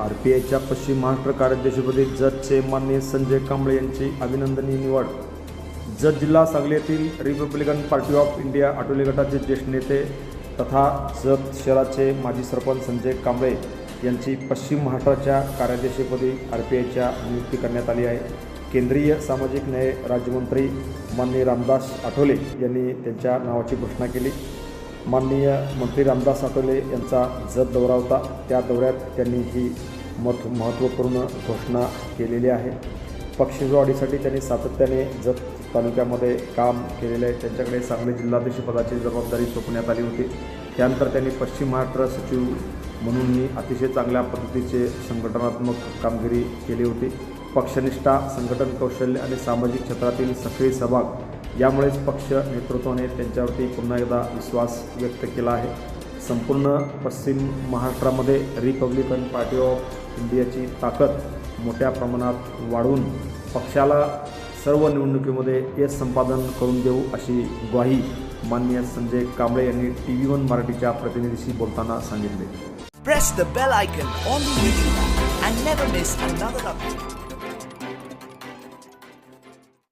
RPIच्या पश्चिम महाराष्ट्र कार्याध्यक्षपदी जतचे माननीय संजय कांबळे यांची अभिनंदनीय निवड। जत जिल्हा सांगली येथील रिपब्लिकन पार्टी ऑफ इंडिया आटोली गटाचे ज्येष्ठ नेते तथा जत शहराचे माजी सरपंच संजय कांबळे यांची पश्चिम महाराष्ट्राच्या कार्याध्यक्षपदी RPIच्या नियुक्ती करण्यात आली आहे। केंद्रीय सामाजिक न्याय राज्यमंत्री माननीय रामदास आठवले यांनी त्यांच्या नावाची घोषणा केली। माननीय मंत्री रामदास आठवले यांचा जत दौरा होता, त्या दौऱ्यात त्यांनी ही महत्त्वपूर्ण घोषणा केलेली आहे। पक्षवाढीसाठी त्यांनी सातत्याने जत तालुक्यामध्ये काम केलेले आहे। त्यांच्याकडे सांगली जिल्हाध्यक्षपदाची जबाबदारी सोपवण्यात आली होती। त्यानंतर त्यांनी पश्चिम महाराष्ट्र सचिव म्हणूनही अतिशय चांगल्या पद्धतीचे संघटनात्मक कामगिरी केली होती। पक्षनिष्ठा, संघटन कौशल्य आणि सामाजिक क्षेत्रातील सक्रिय सहभाग यामुळेच पक्ष नेतृत्वाने त्यांच्यावरती पुन्हा एकदा विश्वास व्यक्त केला आहे। संपूर्ण पश्चिम महाराष्ट्रामध्ये रिपब्लिकन पार्टी ऑफ इंडियाची ताकद मोठ्या प्रमाणात वाढवून पक्षाला सर्व निवडणुकीमध्ये यश संपादन करून देऊ अशी ग्वाही माननीय संजय कांबळे यांनी TV1 मराठीच्या प्रतिनिधीशी बोलताना सांगितले। Press the bell icon on the YouTube app and never miss another update.